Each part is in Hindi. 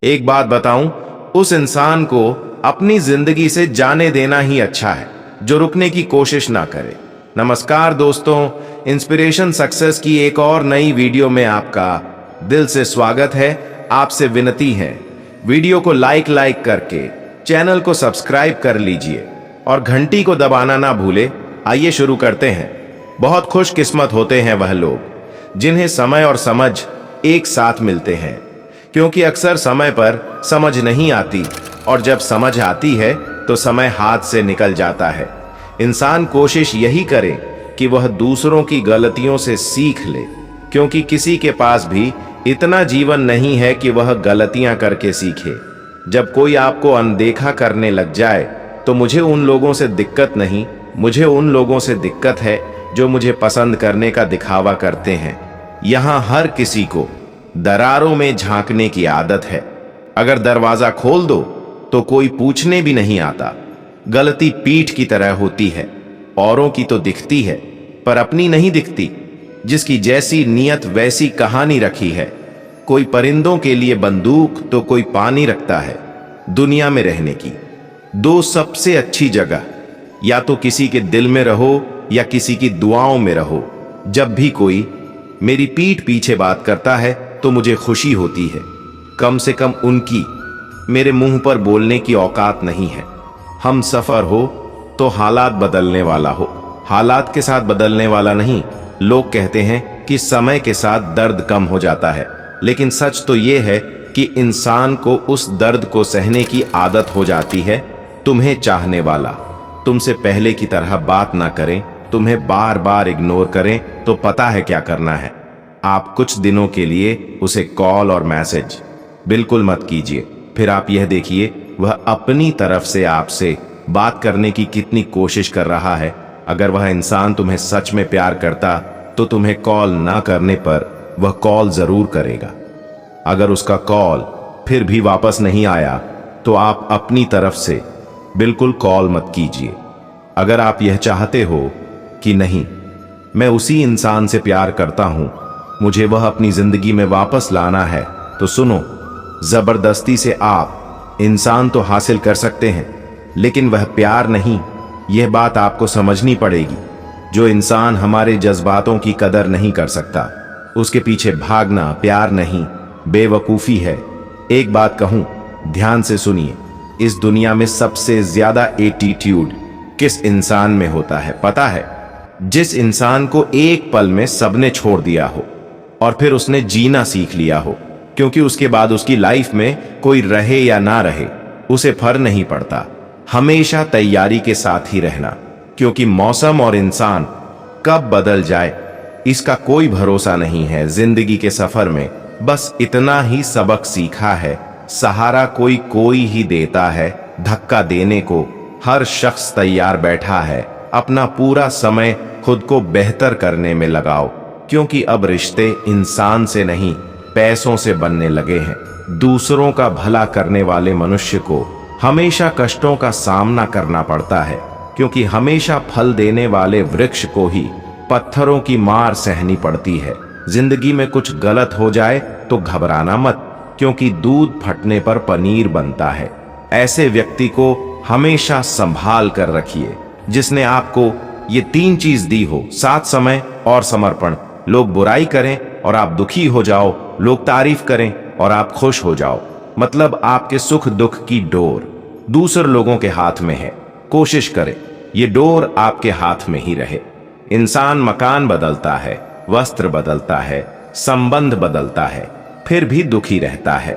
एक बात बताऊं, उस इंसान को अपनी जिंदगी से जाने देना ही अच्छा है जो रुकने की कोशिश ना करे। नमस्कार दोस्तों, इंस्पिरेशन सक्सेस की एक और नई वीडियो में आपका दिल से स्वागत है। आपसे विनती है, वीडियो को लाइक करके चैनल को सब्सक्राइब कर लीजिए और घंटी को दबाना ना भूले। आइए शुरू करते हैं। बहुत खुशकिस्मत होते हैं वह लोग जिन्हें समय और समझ एक साथ मिलते हैं, क्योंकि अक्सर समय पर समझ नहीं आती और जब समझ आती है तो समय हाथ से निकल जाता है। इंसान कोशिश यही करे कि वह दूसरों की गलतियों से सीख ले, क्योंकि किसी के पास भी इतना जीवन नहीं है कि वह गलतियां करके सीखे। जब कोई आपको अनदेखा करने लग जाए तो मुझे उन लोगों से दिक्कत नहीं, मुझे उन लोगों से दिक्कत है जो मुझे पसंद करने का दिखावा करते हैं। यहां हर किसी को दरारों में झांकने की आदत है। अगर दरवाजा खोल दो तो कोई पूछने भी नहीं आता। गलती पीठ की तरह होती है, औरों की तो दिखती है पर अपनी नहीं दिखती। जिसकी जैसी नियत वैसी कहानी रखी है। कोई परिंदों के लिए बंदूक तो कोई पानी रखता है। दुनिया में रहने की दो सबसे अच्छी जगह, या तो किसी के दिल में रहो या किसी की दुआओं में रहो। जब भी कोई मेरी पीठ पीछे बात करता है तो मुझे खुशी होती है। कम से कम उनकी मेरे मुंह पर बोलने की औकात नहीं है। हम सफर हो तो हालात बदलने वाला हो, हालात के साथ बदलने वाला नहीं। लोग कहते हैं कि समय के साथ दर्द कम हो जाता है, लेकिन सच तो यह है कि इंसान को उस दर्द को सहने की आदत हो जाती है। तुम्हें चाहने वाला तुमसे पहले की तरह बात ना करें, तुम्हें बार बार इग्नोर करें तो पता है क्या करना है। आप कुछ दिनों के लिए उसे कॉल और मैसेज बिल्कुल मत कीजिए। फिर आप यह देखिए वह अपनी तरफ से आपसे बात करने की कितनी कोशिश कर रहा है। अगर वह इंसान तुम्हें सच में प्यार करता तो तुम्हें कॉल ना करने पर वह कॉल जरूर करेगा। अगर उसका कॉल फिर भी वापस नहीं आया तो आप अपनी तरफ से बिल्कुल कॉल मत कीजिए। अगर आप यह चाहते हो कि नहीं, मैं उसी इंसान से प्यार करता हूं, मुझे वह अपनी जिंदगी में वापस लाना है, तो सुनो, जबरदस्ती से आप इंसान तो हासिल कर सकते हैं, लेकिन वह प्यार नहीं। यह बात आपको समझनी पड़ेगी। जो इंसान हमारे जज्बातों की कदर नहीं कर सकता, उसके पीछे भागना प्यार नहीं, बेवकूफी है। एक बात कहूं, ध्यान से सुनिए। इस दुनिया में सबसे ज्यादा एटीट्यूड किस इंसान में होता है पता है? जिस इंसान को एक पल में सबने छोड़ दिया हो और फिर उसने जीना सीख लिया हो, क्योंकि उसके बाद उसकी लाइफ में कोई रहे या ना रहे उसे फर्क नहीं पड़ता। हमेशा तैयारी के साथ ही रहना, क्योंकि मौसम और इंसान कब बदल जाए इसका कोई भरोसा नहीं है। जिंदगी के सफर में बस इतना ही सबक सीखा है, सहारा कोई ही देता है। धक्का देने को हर शख्स तैयार बैठा है। अपना पूरा समय खुद को बेहतर करने में लगाओ, क्योंकि अब रिश्ते इंसान से नहीं पैसों से बनने लगे हैं। दूसरों का भला करने वाले मनुष्य को हमेशा कष्टों का सामना करना पड़ता है, क्योंकि हमेशा फल देने वाले वृक्ष को ही पत्थरों की मार सहनी पड़ती है। जिंदगी में कुछ गलत हो जाए तो घबराना मत, क्योंकि दूध फटने पर पनीर बनता है। ऐसे व्यक्ति को हमेशा संभाल कर रखिए जिसने आपको ये तीन चीज दी हो, साथ समय और समर्पण। लोग बुराई करें और आप दुखी हो जाओ, लोग तारीफ करें और आप खुश हो जाओ। मतलब आपके सुख दुख की डोर दूसरे लोगों के हाथ में है। कोशिश करें ये डोर आपके हाथ में ही रहे। इंसान मकान बदलता है, वस्त्र बदलता है, संबंध बदलता है, फिर भी दुखी रहता है,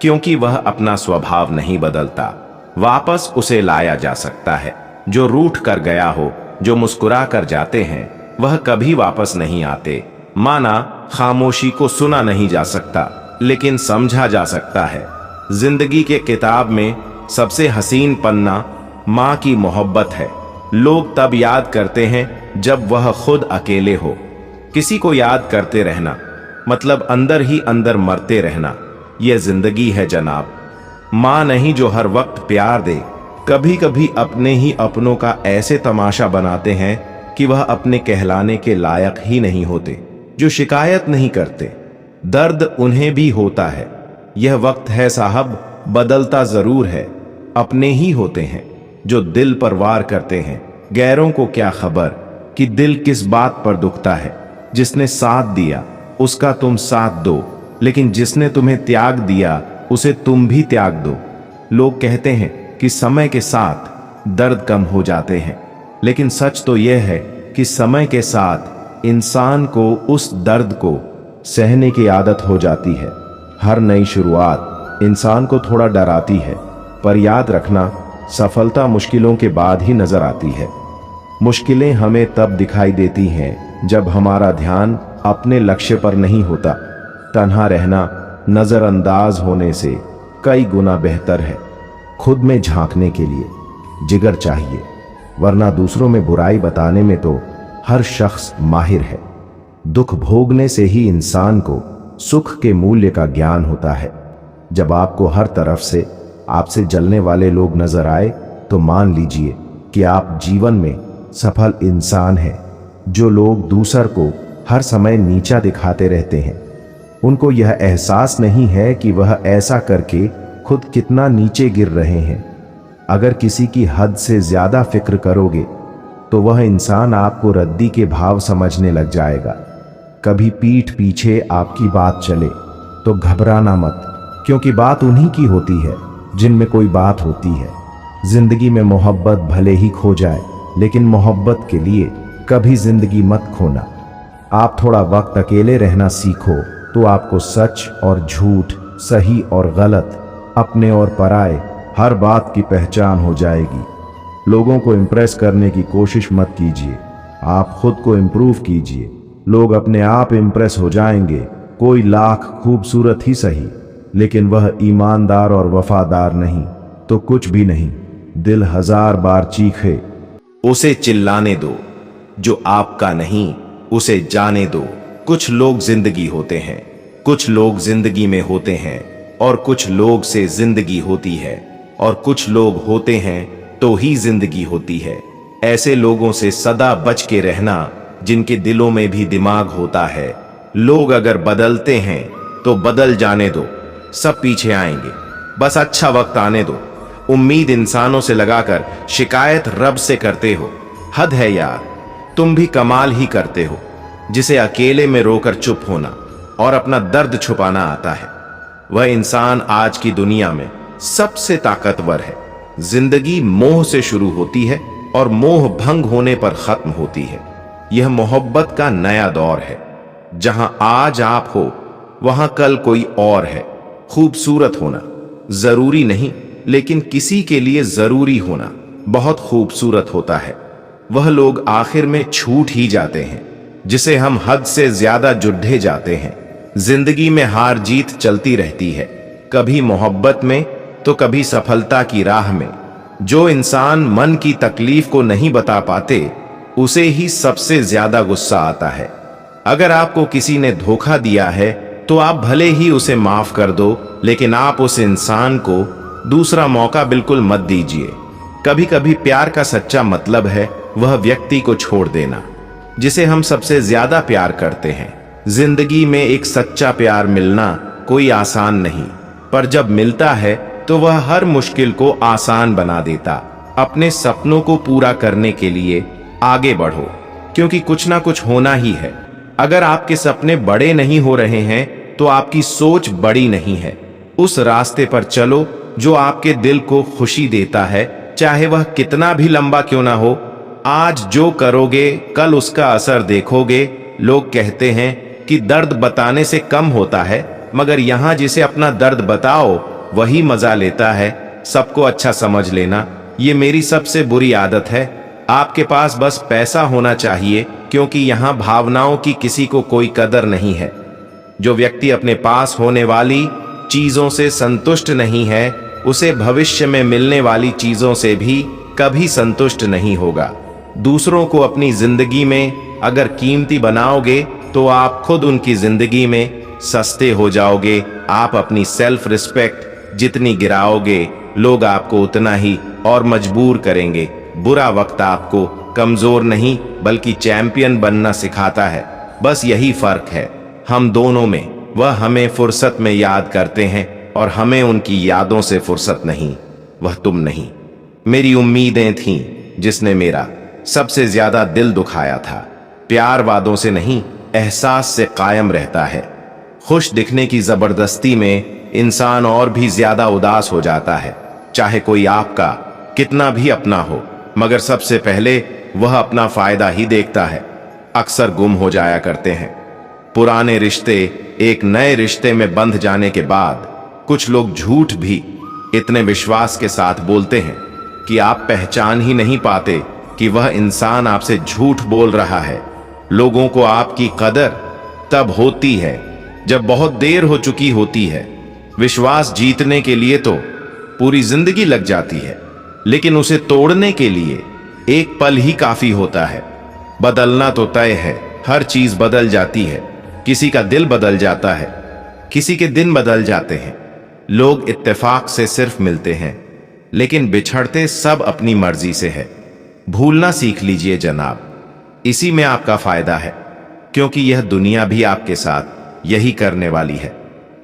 क्योंकि वह अपना स्वभाव नहीं बदलता। वापस उसे लाया जा सकता है। जो रूठ कर गया हो, जो मुस्कुरा कर जाते हैं, वह कभी वापस नहीं आते। माना खामोशी को सुना नहीं जा सकता, लेकिन समझा जा सकता है। जिंदगी के किताब में सबसे हसीन पन्ना माँ की मोहब्बत है। लोग तब याद करते हैं जब वह खुद अकेले हो। किसी को याद करते रहना मतलब अंदर ही अंदर मरते रहना। यह जिंदगी है जनाब। माँ नहीं जो हर वक्त प्यार दे, कभी कभी अपने ही अपनों का ऐसे तमाशा बनाते हैं कि वह अपने कहलाने के लायक ही नहीं होते। जो शिकायत नहीं करते, दर्द उन्हें भी होता है, यह वक्त है साहब, बदलता जरूर है। अपने ही होते हैं जो दिल पर वार करते हैं, गैरों को क्या खबर कि दिल किस बात पर दुखता है। जिसने साथ दिया उसका तुम साथ दो, लेकिन जिसने तुम्हें त्याग दिया उसे तुम भी त्याग दो। लोग कहते हैं कि समय के साथ दर्द कम हो जाते हैं, लेकिन सच तो यह है कि समय के साथ इंसान को उस दर्द को सहने की आदत हो जाती है। हर नई शुरुआत इंसान को थोड़ा डराती है, पर याद रखना, सफलता मुश्किलों के बाद ही नजर आती है। मुश्किलें हमें तब दिखाई देती हैं जब हमारा ध्यान अपने लक्ष्य पर नहीं होता। तन्हा रहना नजरअंदाज होने से कई गुना बेहतर है। खुद में झांकने के लिए जिगर चाहिए, वरना दूसरों में बुराई बताने में तो हर शख्स माहिर है। दुख भोगने से ही इंसान को सुख के मूल्य का ज्ञान होता है। जब आपको हर तरफ से आपसे जलने वाले लोग नजर आए तो मान लीजिए कि आप जीवन में सफल इंसान हैं। जो लोग दूसर को हर समय नीचा दिखाते रहते हैं, उनको यह एहसास नहीं है कि वह ऐसा करके खुद कितना नीचे गिर रहे हैं। अगर किसी की हद से ज्यादा फिक्र करोगे तो वह इंसान आपको रद्दी के भाव समझने लग जाएगा। कभी पीठ पीछे आपकी बात चले तो घबराना मत, क्योंकि बात उन्हीं की होती है जिनमें कोई बात होती है। जिंदगी में मोहब्बत भले ही खो जाए, लेकिन मोहब्बत के लिए कभी जिंदगी मत खोना। आप थोड़ा वक्त अकेले रहना सीखो तो आपको सच और झूठ, सही और गलत, अपने और पराये हर बात की पहचान हो जाएगी। लोगों को इम्प्रेस करने की कोशिश मत कीजिए, आप खुद को इम्प्रूव कीजिए। लोग अपने आप इम्प्रेस हो जाएंगे। कोई लाख खूबसूरत ही सही, लेकिन वह ईमानदार और वफादार नहीं तो कुछ भी नहीं। दिल 1000 बार चीखे, उसे चिल्लाने दो। जो आपका नहीं उसे जाने दो। कुछ लोग जिंदगी होते हैं, कुछ लोग जिंदगी में होते हैं, और कुछ लोग से जिंदगी होती है, और कुछ लोग होते हैं तो ही जिंदगी होती है। ऐसे लोगों से सदा बच के रहना जिनके दिलों में भी दिमाग होता है। लोग अगर बदलते हैं तो बदल जाने दो, सब पीछे आएंगे, बस अच्छा वक्त आने दो। उम्मीद इंसानों से लगाकर शिकायत रब से करते हो। हद है यार, तुम भी कमाल ही करते हो। जिसे अकेले में रोकर चुप होना और अपना दर्द छुपाना आता है, वह इंसान आज की दुनिया में सबसे ताकतवर है। जिंदगी मोह से शुरू होती है और मोह भंग होने पर खत्म होती है। यह मोहब्बत का नया दौर है। जहां आज आप हो वहां कल कोई और है। खूबसूरत होना जरूरी नहीं, लेकिन किसी के लिए जरूरी होना बहुत खूबसूरत होता है। वह लोग आखिर में छूट ही जाते हैं जिसे हम हद से ज्यादा जुड्ढे जाते हैं। जिंदगी में हार जीत चलती रहती है, कभी मोहब्बत में तो कभी सफलता की राह में। जो इंसान मन की तकलीफ को नहीं बता पाते, उसे ही सबसे ज्यादा गुस्सा आता है। अगर आपको किसी ने धोखा दिया है तो आप भले ही उसे माफ कर दो, लेकिन आप उस इंसान को दूसरा मौका बिल्कुल मत दीजिए। कभी कभी प्यार का सच्चा मतलब है वह व्यक्ति को छोड़ देना जिसे हम सबसे ज्यादा प्यार करते हैं। जिंदगी में एक सच्चा प्यार मिलना कोई आसान नहीं, पर जब मिलता है तो वह हर मुश्किल को आसान बना देता। अपने सपनों को पूरा करने के लिए आगे बढ़ो, क्योंकि कुछ ना कुछ होना ही है। अगर आपके सपने बड़े नहीं हो रहे हैं तो आपकी सोच बड़ी नहीं है। उस रास्ते पर चलो जो आपके दिल को खुशी देता है, चाहे वह कितना भी लंबा क्यों ना हो। आज जो करोगे कल उसका असर देखोगे। लोग कहते हैं कि दर्द बताने से कम होता है, मगर यहाँ जिसे अपना दर्द बताओ वही मजा लेता है। सबको अच्छा समझ लेना, ये मेरी सबसे बुरी आदत है। आपके पास बस पैसा होना चाहिए, क्योंकि यहाँ भावनाओं की किसी को कोई कदर नहीं है। जो व्यक्ति अपने पास होने वाली चीजों से संतुष्ट नहीं है, उसे भविष्य में मिलने वाली चीजों से भी कभी संतुष्ट नहीं होगा। दूसरों को अपनी जिंदगी में अगर कीमती बनाओगे तो आप खुद उनकी जिंदगी में सस्ते हो जाओगे। आप अपनी सेल्फ रिस्पेक्ट जितनी गिराओगे, लोग आपको उतना ही और मजबूर करेंगे। बुरा वक्त आपको कमजोर नहीं बल्कि चैंपियन बनना सिखाता है। बस यही फर्क है हम दोनों में। वह हमें फुर्सत में याद करते हैं और हमें उनकी यादों से फुर्सत नहीं। वह तुम नहीं। मेरी उम्मीदें थीं जिसने मेरा सबसे ज्यादा दिल दुखाया था। प्यार वादों से नहीं, एहसास से कायम रहता है। खुश दिखने की जबरदस्ती में इंसान और भी ज्यादा उदास हो जाता है, चाहे कोई आपका कितना भी अपना हो, मगर सबसे पहले वह अपना फायदा ही देखता है। अक्सर गुम हो जाया करते हैं। पुराने रिश्ते एक नए रिश्ते में बंध जाने के बाद कुछ लोग झूठ भी इतने विश्वास के साथ बोलते हैं कि आप पहचान ही नहीं पाते कि वह इंसान आपसे झूठ बोल रहा है। लोगों को आपकी कदर तब होती है जब बहुत देर हो चुकी होती है। विश्वास जीतने के लिए तो पूरी जिंदगी लग जाती है, लेकिन उसे तोड़ने के लिए एक पल ही काफी होता है। बदलना तो तय है, हर चीज बदल जाती है। किसी का दिल बदल जाता है, किसी के दिन बदल जाते हैं। लोग इत्तेफाक से सिर्फ मिलते हैं, लेकिन बिछड़ते सब अपनी मर्जी से है। भूलना सीख लीजिए जनाब, इसी में आपका फायदा है, क्योंकि यह दुनिया भी आपके साथ यही करने वाली है।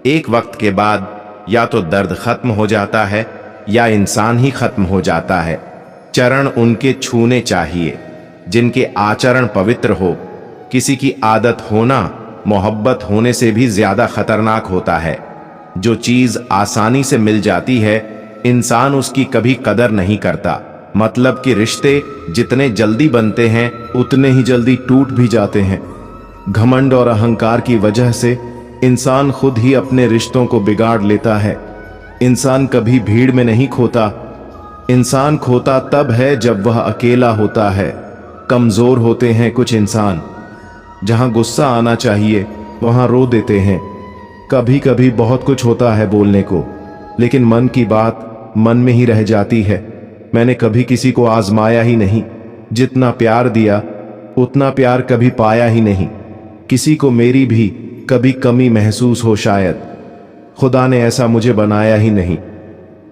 एक वक्त के बाद या तो दर्द खत्म हो जाता है या इंसान ही खत्म हो जाता है। चरण उनके छूने चाहिए जिनके आचरण पवित्र हो। किसी की आदत होना मोहब्बत होने से भी ज्यादा खतरनाक होता है। जो चीज आसानी से मिल जाती है, इंसान उसकी कभी कदर नहीं करता। मतलब कि रिश्ते जितने जल्दी बनते हैं उतने ही जल्दी टूट भी जाते हैं। घमंड और अहंकार की वजह से इंसान खुद ही अपने रिश्तों को बिगाड़ लेता है। इंसान कभी भीड़ में नहीं खोता। इंसान खोता तब है जब वह अकेला होता है। कमजोर होते हैं कुछ इंसान, जहां गुस्सा आना चाहिए वहां रो देते हैं। कभी कभी बहुत कुछ होता है बोलने को, लेकिन मन की बात मन में ही रह जाती है। मैंने कभी किसी को आजमाया ही नहीं। जितना प्यार दिया उतना प्यार कभी पाया ही नहीं। किसी को मेरी भी कभी कमी महसूस हो शायद। खुदा ने ऐसा मुझे बनाया ही नहीं।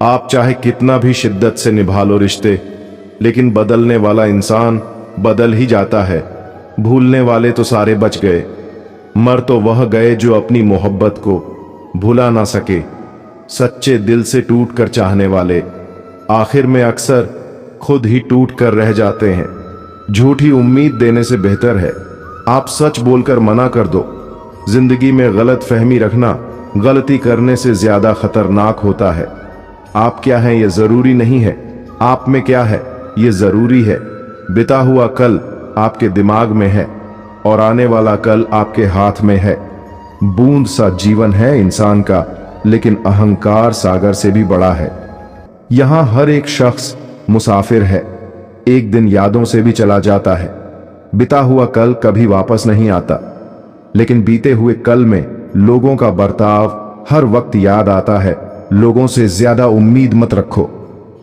आप चाहे कितना भी शिद्दत से निभा लो रिश्ते, लेकिन बदलने वाला इंसान बदल ही जाता है। भूलने वाले तो सारे बच गए, मर तो वह गए जो अपनी मोहब्बत को भुला ना सके। सच्चे दिल से टूट कर चाहने वाले आखिर में अक्सर खुद ही टूट कर रह जाते हैं। झूठी उम्मीद देने से बेहतर है आप सच बोलकर मना कर दो। जिंदगी में गलत फहमी रखना गलती करने से ज्यादा खतरनाक होता है। आप क्या हैं यह जरूरी नहीं है, आप में क्या है यह जरूरी है। बिता हुआ कल आपके दिमाग में है और आने वाला कल आपके हाथ में है। बूंद सा जीवन है इंसान का, लेकिन अहंकार सागर से भी बड़ा है। यहां हर एक शख्स मुसाफिर है, एक दिन यादों से भी चला जाता है। बिता हुआ कल कभी वापस नहीं आता, लेकिन बीते हुए कल में लोगों का बर्ताव हर वक्त याद आता है। लोगों से ज्यादा उम्मीद मत रखो,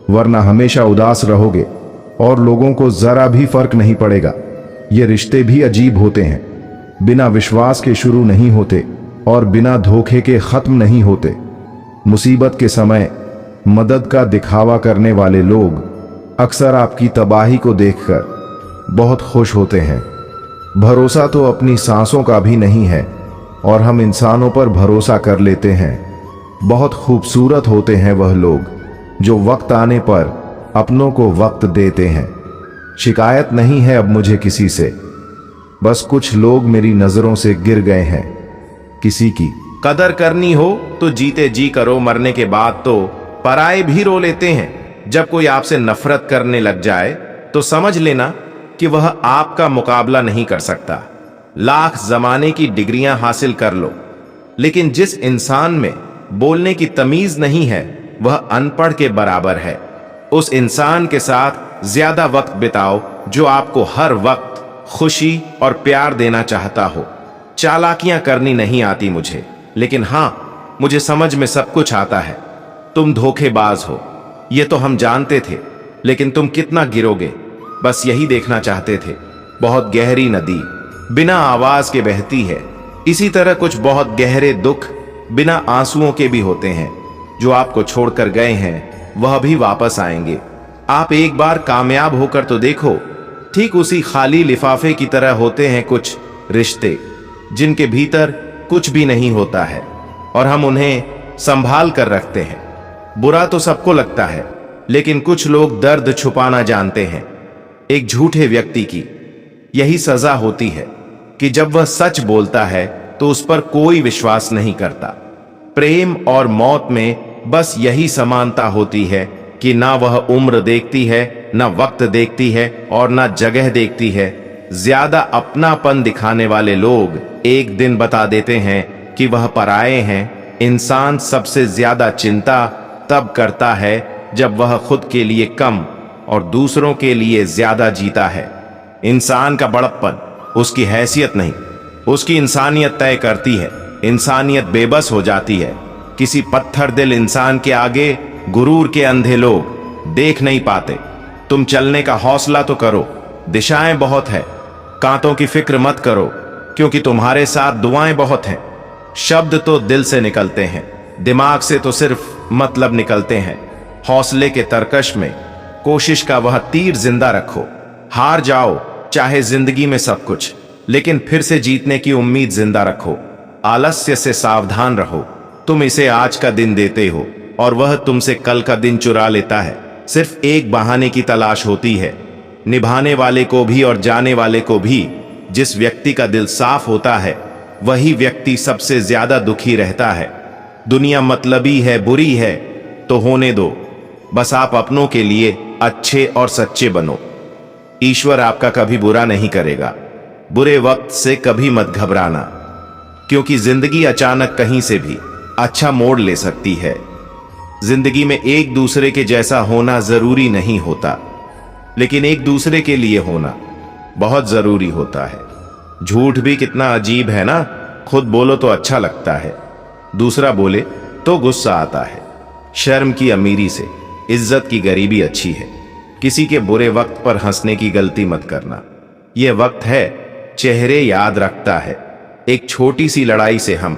वरना हमेशा उदास रहोगे और लोगों को जरा भी फर्क नहीं पड़ेगा। ये रिश्ते भी अजीब होते हैं, बिना विश्वास के शुरू नहीं होते और बिना धोखे के खत्म नहीं होते। मुसीबत के समय मदद का दिखावा करने वाले लोग अक्सर आपकी तबाही को देखकर बहुत खुश होते हैं। भरोसा तो अपनी सांसों का भी नहीं है और हम इंसानों पर भरोसा कर लेते हैं। बहुत खूबसूरत होते हैं वह लोग जो वक्त आने पर अपनों को वक्त देते हैं। शिकायत नहीं है अब मुझे किसी से, बस कुछ लोग मेरी नजरों से गिर गए हैं। किसी की कदर करनी हो तो जीते जी करो, मरने के बाद तो पराए भी रो लेते हैं। जब कोई आपसे नफरत करने लग जाए तो समझ लेना कि वह आपका मुकाबला नहीं कर सकता। लाख जमाने की डिग्रियां हासिल कर लो, लेकिन जिस इंसान में बोलने की तमीज नहीं है वह अनपढ़ के बराबर है। उस इंसान के साथ ज्यादा वक्त बिताओ जो आपको हर वक्त खुशी और प्यार देना चाहता हो। चालाकियां करनी नहीं आती मुझे, लेकिन हां, मुझे समझ में सब कुछ आता है। तुम धोखेबाज हो ये तो हम जानते थे, लेकिन तुम कितना गिरोगे बस यही देखना चाहते थे। बहुत गहरी नदी बिना आवाज के बहती है, इसी तरह कुछ बहुत गहरे दुख बिना आंसुओं के भी होते हैं। जो आपको छोड़कर गए हैं वह भी वापस आएंगे। आप एक बार कामयाब होकर तो देखो। ठीक उसी खाली लिफाफे की तरह होते हैं कुछ रिश्ते जिनके भीतर कुछ भी नहीं होता है और हम उन्हें संभाल कर रखते हैं। बुरा तो सबको लगता है, लेकिन कुछ लोग दर्द छुपाना जानते हैं। एक झूठे व्यक्ति की यही सजा होती है कि जब वह सच बोलता है तो उस पर कोई विश्वास नहीं करता। प्रेम और मौत में बस यही समानता होती है कि ना वह उम्र देखती है, ना वक्त देखती है और ना जगह देखती है। ज्यादा अपनापन दिखाने वाले लोग एक दिन बता देते हैं कि वह पराये हैं। इंसान सबसे ज्यादा चिंता तब करता है जब वह खुद के लिए कम और दूसरों के लिए ज्यादा जीता है। इंसान का बड़प्पन उसकी हैसियत नहीं, उसकी इंसानियत तय करती है। इंसानियत बेबस हो जाती है। किसी पत्थर दिल इंसान के आगे गुरूर के अंधे लोग देख नहीं पाते। तुम चलने का हौसला तो करो, दिशाएं बहुत है। कांटों की फिक्र मत करो, क्योंकि तुम्हारे साथ दुआएं बहुत हैं। शब्द तो दिल से निकलते हैं, दिमाग से तो सिर्फ मतलब निकलते हैं। हौसले के तरकश में कोशिश का वह तीर जिंदा रखो। हार जाओ चाहे जिंदगी में सब कुछ, लेकिन फिर से जीतने की उम्मीद जिंदा रखो। आलस्य से सावधान रहो। तुम इसे आज का दिन देते हो और वह तुमसे कल का दिन चुरा लेता है। सिर्फ एक बहाने की तलाश होती है, निभाने वाले को भी और जाने वाले को भी। जिस व्यक्ति का दिल साफ होता है वही व्यक्ति सबसे ज्यादा दुखी रहता है। दुनिया मतलबी है, बुरी है तो होने दो, बस आप अपनों के लिए अच्छे और सच्चे बनो। ईश्वर आपका कभी बुरा नहीं करेगा। बुरे वक्त से कभी मत घबराना, क्योंकि जिंदगी अचानक कहीं से भी अच्छा मोड़ ले सकती है। जिंदगी में एक दूसरे के जैसा होना जरूरी नहीं होता, लेकिन एक दूसरे के लिए होना बहुत जरूरी होता है। झूठ भी कितना अजीब है ना। खुद बोलो तो अच्छा लगता है, दूसरा बोले तो गुस्सा आता है। शर्म की अमीरी से इज्जत की गरीबी अच्छी है। किसी के बुरे वक्त पर हंसने की गलती मत करना। यह वक्त है चेहरे याद रखता है। एक छोटी सी लड़ाई से हम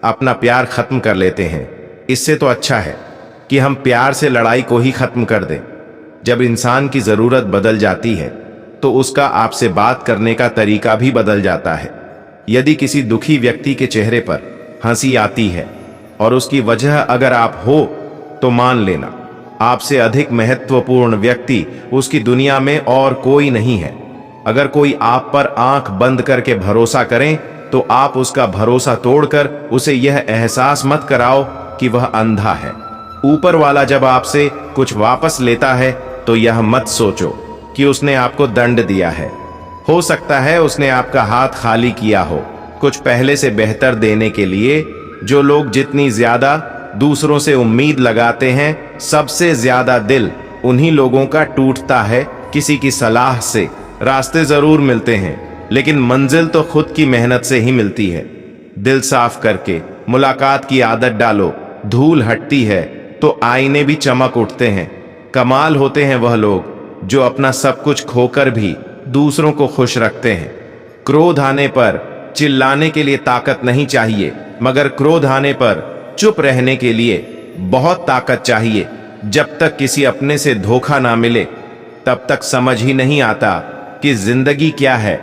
अपना प्यार खत्म कर लेते हैं। इससे तो अच्छा है कि हम प्यार से लड़ाई को ही खत्म कर दें। जब इंसान की जरूरत बदल जाती है तो उसका आपसे बात करने का तरीका भी बदल जाता है। यदि किसी दुखी व्यक्ति के चेहरे पर हंसी आती है और उसकी वजह अगर आप हो, तो मान लेना आपसे अधिक महत्वपूर्ण व्यक्ति उसकी दुनिया में और कोई नहीं है। अगर कोई आप पर आंख बंद करके भरोसा करें तो आप उसका भरोसा तोड़कर उसे यह एहसास मत कराओ कि वह अंधा है। ऊपर वाला जब आपसे कुछ वापस लेता है तो यह मत सोचो कि उसने आपको दंड दिया है। हो सकता है उसने आपका हाथ खाली किया हो, कुछ पहले से बेहतर देने के लिए। जो लोग जितनी ज्यादा दूसरों से उम्मीद लगाते हैं, सबसे ज्यादा दिल उन्हीं लोगों का टूटता है। किसी की सलाह से रास्ते जरूर मिलते हैं, लेकिन मंजिल तो खुद की मेहनत से ही मिलती है। दिल साफ करके मुलाकात की आदत डालो। धूल हटती है तो आईने भी चमक उठते हैं। कमाल होते हैं वह लोग जो अपना सब कुछ खोकर भी दूसरों को खुश रखते हैं। क्रोध आने पर चिल्लाने के लिए ताकत नहीं चाहिए, मगर क्रोध आने पर चुप रहने के लिए बहुत ताकत चाहिए। जब तक किसी अपने से धोखा ना मिले तब तक समझ ही नहीं आता कि जिंदगी क्या है।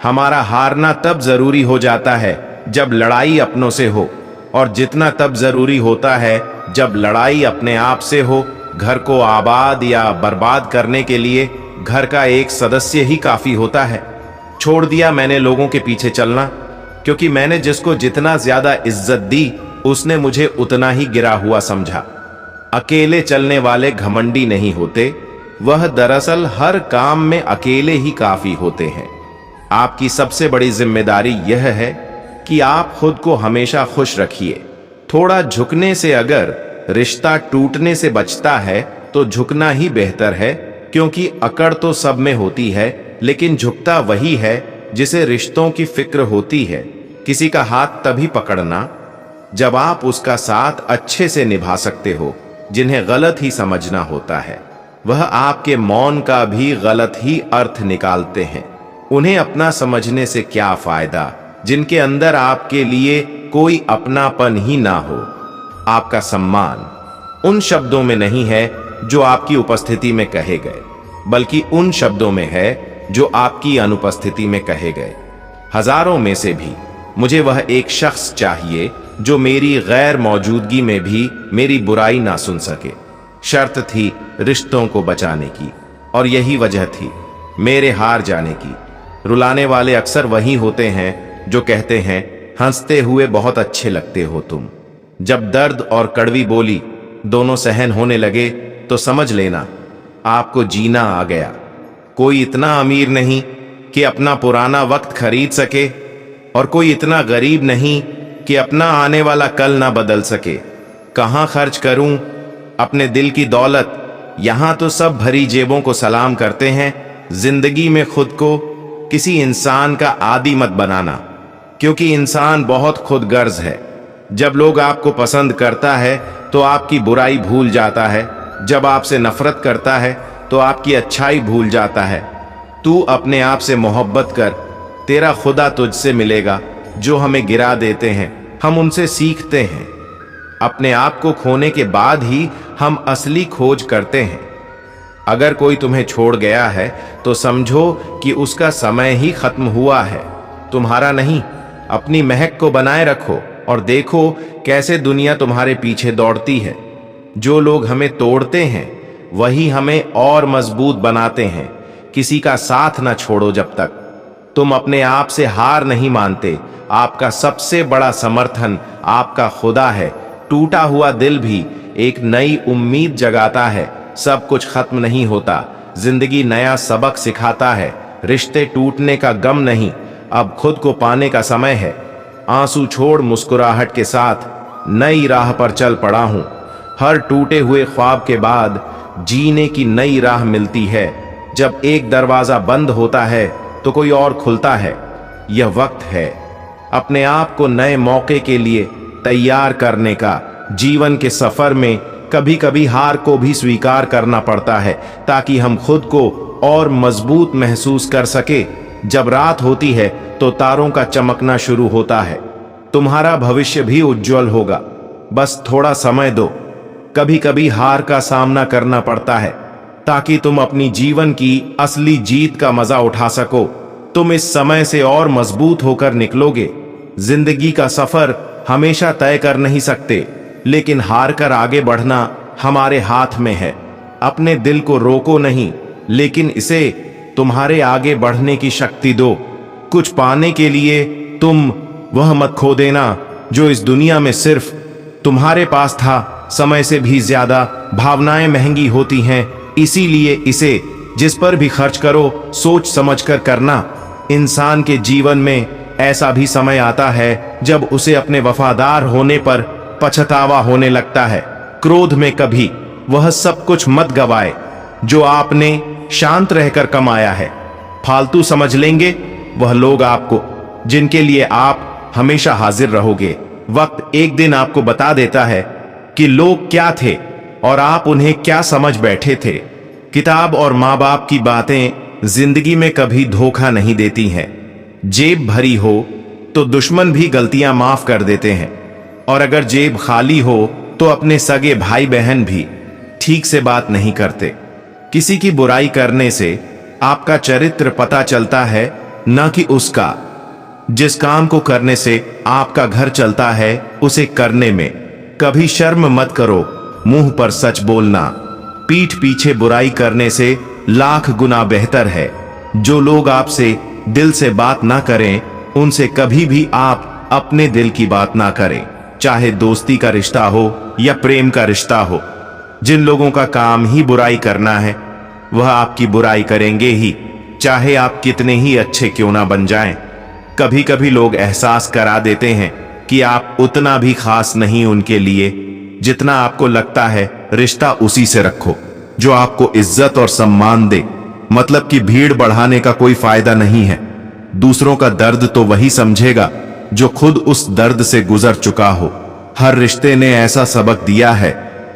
हमारा हारना तब जरूरी हो जाता है जब लड़ाई अपनों से हो, और जितना तब जरूरी होता है जब लड़ाई अपने आप से हो। घर को आबाद या बर्बाद करने के लिए घर का एक सदस्य ही काफी होता है। छोड़ दिया मैंने लोगों के पीछे चलना, क्योंकि मैंने जिसको जितना ज्यादा इज्जत दी उसने मुझे उतना ही गिरा हुआ समझा। अकेले चलने वाले घमंडी नहीं होते, वह दरअसल हर काम में अकेले ही काफी होते हैं। आपकी सबसे बड़ी जिम्मेदारी यह है कि आप खुद को हमेशा खुश रखिए। थोड़ा झुकने से अगर रिश्ता टूटने से बचता है तो झुकना ही बेहतर है, क्योंकि अकड़ तो सब में होती है, लेकिन झुकता वही है जिसे रिश्तों की फिक्र होती है। किसी का हाथ तभी पकड़ना जब आप उसका साथ अच्छे से निभा सकते हो। जिन्हें गलत ही समझना होता है वह आपके मौन का भी गलत ही अर्थ निकालते हैं। उन्हें अपना समझने से क्या फायदा जिनके अंदर आपके लिए कोई अपनापन ही ना हो। आपका सम्मान उन शब्दों में नहीं है जो आपकी उपस्थिति में कहे गए, बल्कि उन शब्दों में है जो आपकी अनुपस्थिति में कहे गए। हजारों में से भी मुझे वह एक शख्स चाहिए जो मेरी गैर मौजूदगी में भी मेरी बुराई ना सुन सके। शर्त थी रिश्तों को बचाने की, और यही वजह थी मेरे हार जाने की। रुलाने वाले अक्सर वही होते हैं जो कहते हैं हंसते हुए बहुत अच्छे लगते हो तुम। जब दर्द और कड़वी बोली दोनों सहन होने लगे तो समझ लेना आपको जीना आ गया। कोई इतना अमीर नहीं कि अपना पुराना वक्त खरीद सके, और कोई इतना गरीब नहीं कि अपना आने वाला कल ना बदल सके। कहाँ खर्च करूं अपने दिल की दौलत? यहां तो सब भरी जेबों को सलाम करते हैं। जिंदगी में खुद को किसी इंसान का आदी मत बनाना, क्योंकि इंसान बहुत खुदगर्ज है। जब लोग आपको पसंद करता है तो आपकी बुराई भूल जाता है, जब आपसे नफरत करता है तो आपकी अच्छाई भूल जाता है। तू अपने आप से मोहब्बत कर, तेरा खुदा तुझसे मिलेगा। जो हमें गिरा देते हैं हम उनसे सीखते हैं। अपने आप को खोने के बाद ही हम असली खोज करते हैं। अगर कोई तुम्हें छोड़ गया है तो समझो कि उसका समय ही खत्म हुआ है, तुम्हारा नहीं। अपनी महक को बनाए रखो और देखो कैसे दुनिया तुम्हारे पीछे दौड़ती है। जो लोग हमें तोड़ते हैं वही हमें और मजबूत बनाते हैं। किसी का साथ ना छोड़ो जब तक तुम अपने आप से हार नहीं मानते। आपका सबसे बड़ा समर्थन आपका खुदा है। टूटा हुआ दिल भी एक नई उम्मीद जगाता है। सब कुछ खत्म नहीं होता, जिंदगी नया सबक सिखाता है। रिश्ते टूटने का गम नहीं, अब खुद को पाने का समय है। आंसू छोड़ मुस्कुराहट के साथ नई राह पर चल पड़ा हूं। हर टूटे हुए ख्वाब के बाद जीने की नई राह मिलती है। जब एक दरवाजा बंद होता है तो कोई और खुलता है। यह वक्त है अपने आप को नए मौके के लिए तैयार करने का। जीवन के सफर में कभी कभी हार को भी स्वीकार करना पड़ता है, ताकि हम खुद को और मजबूत महसूस कर सके। जब रात होती है तो तारों का चमकना शुरू होता है। तुम्हारा भविष्य भी उज्जवल होगा, बस थोड़ा समय दो। कभी कभी हार का सामना करना पड़ता है ताकि तुम अपनी जीवन की असली जीत का मजा उठा सको। तुम इस समय से और मजबूत होकर निकलोगे। जिंदगी का सफर हमेशा तय कर नहीं सकते, लेकिन हार कर आगे बढ़ना हमारे हाथ में है। अपने दिल को रोको नहीं, लेकिन इसे तुम्हारे आगे बढ़ने की शक्ति दो। कुछ पाने के लिए तुम वह मत खो देना जो इस दुनिया में सिर्फ तुम्हारे पास था। समय से भी ज्यादा भावनाएं महंगी होती हैं, इसीलिए इसे जिस पर भी खर्च करो सोच समझकर करना। इंसान के जीवन में ऐसा भी समय आता है जब उसे अपने वफादार होने पर पछतावा होने लगता है। क्रोध में कभी वह सब कुछ मत गवाए जो आपने शांत रहकर कमाया है। फालतू समझ लेंगे वह लोग आपको जिनके लिए आप हमेशा हाजिर रहोगे। वक्त एक दिन आपको बता देता है कि लोग क्या थे और आप उन्हें क्या समझ बैठे थे। किताब और माँ बाप की बातें जिंदगी में कभी धोखा नहीं देती हैं। जेब भरी हो तो दुश्मन भी गलतियां माफ कर देते हैं, और अगर जेब खाली हो तो अपने सगे भाई बहन भी ठीक से बात नहीं करते। किसी की बुराई करने से आपका चरित्र पता चलता है, न कि उसका। जिस काम को करने से आपका घर चलता है उसे करने में कभी शर्म मत करो। मुंह पर सच बोलना पीठ पीछे बुराई करने से लाख गुना बेहतर है। जो लोग आपसे दिल से बात ना करें उनसे कभी भी आप अपने दिल की बात ना करें, चाहे दोस्ती का रिश्ता हो या प्रेम का रिश्ता हो। जिन लोगों का काम ही बुराई करना है वह आपकी बुराई करेंगे ही, चाहे आप कितने ही अच्छे क्यों ना बन जाएं। कभी कभी लोग एहसास करा देते हैं कि आप उतना भी खास नहीं उनके लिए जितना आपको लगता है। रिश्ता उसी से रखो जो आपको इज्जत और सम्मान दे। मतलब कि भीड़ बढ़ाने का कोई फायदा नहीं है। दूसरों का दर्द तो वही समझेगा जो खुद उस दर्द से गुजर चुका हो। हर रिश्ते ने ऐसा सबक दिया है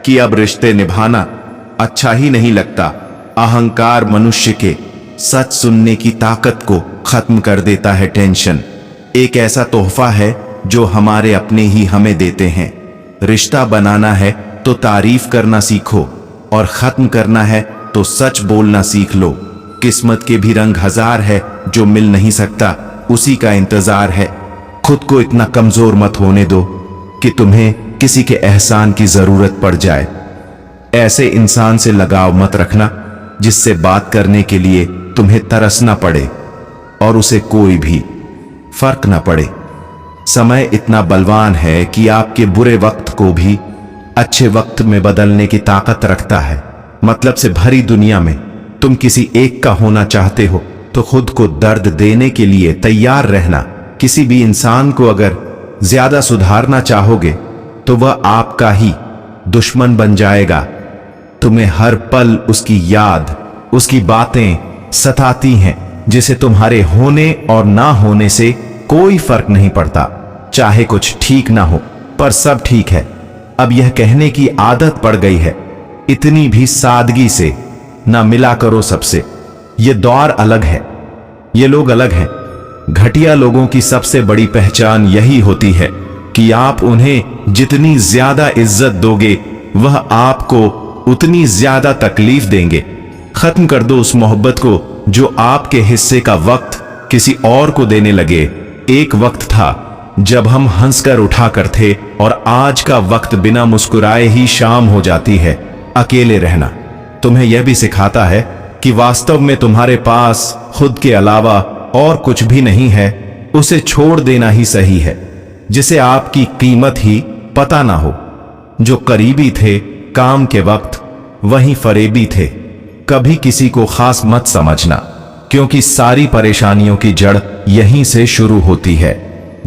कि अब रिश्ते निभाना अच्छा ही नहीं लगता। अहंकार मनुष्य के सच सुनने की ताकत को खत्म कर देता है। टेंशन एक ऐसा तोहफा है जो हमारे अपने ही हमें देते हैं। रिश्ता बनाना है तो तारीफ करना सीखो, और खत्म करना है तो सच बोलना सीख लो। किस्मत के भी रंग हजार है, जो मिल नहीं सकता उसी का इंतजार है। खुद को इतना कमजोर मत होने दो कि तुम्हें किसी के एहसान की जरूरत पड़ जाए। ऐसे इंसान से लगाव मत रखना जिससे बात करने के लिए तुम्हें तरसना पड़े और उसे कोई भी फर्क ना पड़े। समय इतना बलवान है कि आपके बुरे वक्त को भी अच्छे वक्त में बदलने की ताकत रखता है। मतलब से भरी दुनिया में तुम किसी एक का होना चाहते हो तो खुद को दर्द देने के लिए तैयार रहना। किसी भी इंसान को अगर ज्यादा सुधारना चाहोगे तो वह आपका ही दुश्मन बन जाएगा। तुम्हें हर पल उसकी याद, उसकी बातें सताती हैं, जिसे तुम्हारे होने और ना होने से कोई फर्क नहीं पड़ता। चाहे कुछ ठीक ना हो पर सब ठीक है, अब यह कहने की आदत पड़ गई है। इतनी भी सादगी से ना मिला करो सबसे। ये दौर अलग है, ये लोग अलग हैं। घटिया लोगों की सबसे बड़ी पहचान यही होती है कि आप उन्हें जितनी ज्यादा इज्जत दोगे वह आपको उतनी ज्यादा तकलीफ देंगे। खत्म कर दो उस मोहब्बत को जो आपके हिस्से का वक्त किसी और को देने लगे। एक वक्त था जब हम हंसकर उठा करते और आज का वक्त बिना मुस्कुराए ही शाम हो जाती है। अकेले रहना तुम्हें यह भी सिखाता है कि वास्तव में तुम्हारे पास खुद के अलावा और कुछ भी नहीं है। उसे छोड़ देना ही सही है जिसे आपकी कीमत ही पता ना हो। जो करीबी थे काम के वक्त वहीं फरेबी थे। कभी किसी को खास मत समझना क्योंकि सारी परेशानियों की जड़ यहीं से शुरू होती है।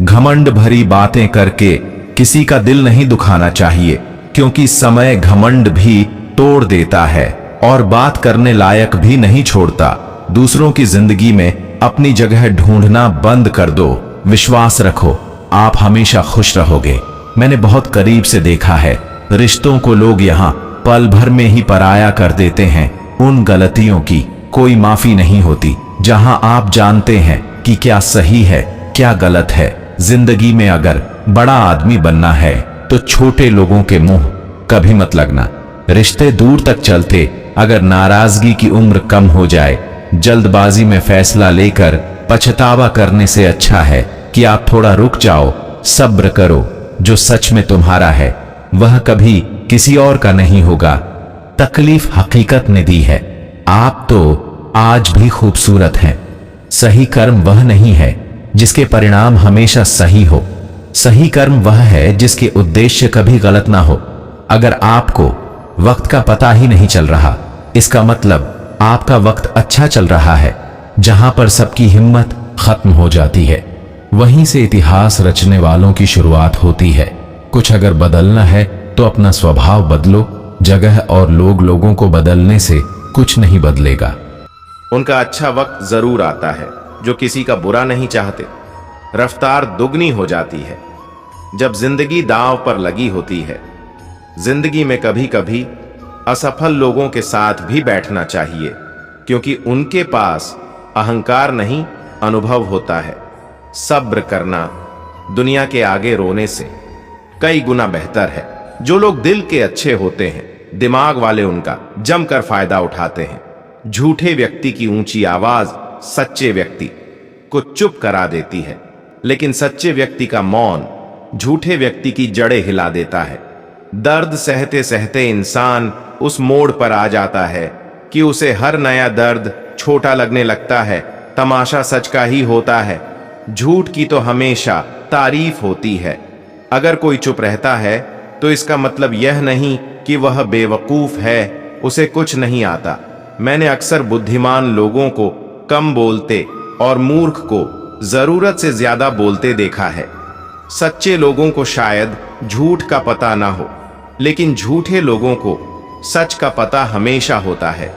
घमंड भरी बातें करके किसी का दिल नहीं दुखाना चाहिए क्योंकि समय घमंड भी तोड़ देता है और बात करने लायक भी नहीं छोड़ता। दूसरों की जिंदगी में अपनी जगह ढूंढना बंद कर दो। विश्वास रखो आप हमेशा खुश रहोगे। मैंने बहुत करीब से देखा है रिश्तों को लोग यहाँ पल भर में ही पराया कर देते हैं। उन गलतियों की कोई माफी नहीं होती जहां आप जानते हैं कि क्या सही है क्या गलत है। जिंदगी में अगर बड़ा आदमी बनना है तो छोटे लोगों के मुंह कभी मत लगना। रिश्ते दूर तक चलते अगर नाराजगी की उम्र कम हो जाए। जल्दबाजी में फैसला लेकर पछतावा करने से अच्छा है कि आप थोड़ा रुक जाओ, सब्र करो। जो सच में तुम्हारा है वह कभी किसी और का नहीं होगा। तकलीफ हकीकत ने दी है। आप तो आज भी खूबसूरत हैं। सही कर्म वह नहीं है जिसके परिणाम हमेशा सही हो। सही कर्म वह है जिसके उद्देश्य कभी गलत ना हो। अगर आपको वक्त का पता ही नहीं चल रहा इसका मतलब आपका वक्त अच्छा चल रहा है। जहां पर सबकी हिम्मत खत्म हो जाती है वहीं से इतिहास रचने वालों की शुरुआत होती है। कुछ अगर बदलना है तो अपना स्वभाव बदलो। जगह और लोगों को बदलने से कुछ नहीं बदलेगा। उनका अच्छा वक्त जरूर आता है जो किसी का बुरा नहीं चाहते। रफ्तार दुगनी हो जाती है जब जिंदगी दांव पर लगी होती है। जिंदगी में कभी कभी असफल लोगों के साथ भी बैठना चाहिए क्योंकि उनके पास अहंकार नहीं अनुभव होता है। सब्र करना दुनिया के आगे रोने से कई गुना बेहतर है। जो लोग दिल के अच्छे होते हैं दिमाग वाले उनका जमकर फायदा उठाते हैं। झूठे व्यक्ति की ऊंची आवाज सच्चे व्यक्ति को चुप करा देती है, लेकिन सच्चे व्यक्ति का मौन झूठे व्यक्ति की जड़ें हिला देता है। दर्द सहते सहते इंसान उस मोड़ पर आ जाता है कि उसे हर नया दर्द छोटा लगने लगता है। तमाशा सच का ही होता है, झूठ की तो हमेशा तारीफ होती है। अगर कोई चुप रहता है तो इसका मतलब यह नहीं कि वह बेवकूफ है, उसे कुछ नहीं आता। मैंने अक्सर बुद्धिमान लोगों को कम बोलते और मूर्ख को जरूरत से ज्यादा बोलते देखा है। सच्चे लोगों को शायद झूठ का पता ना हो, लेकिन झूठे लोगों को सच का पता हमेशा होता है।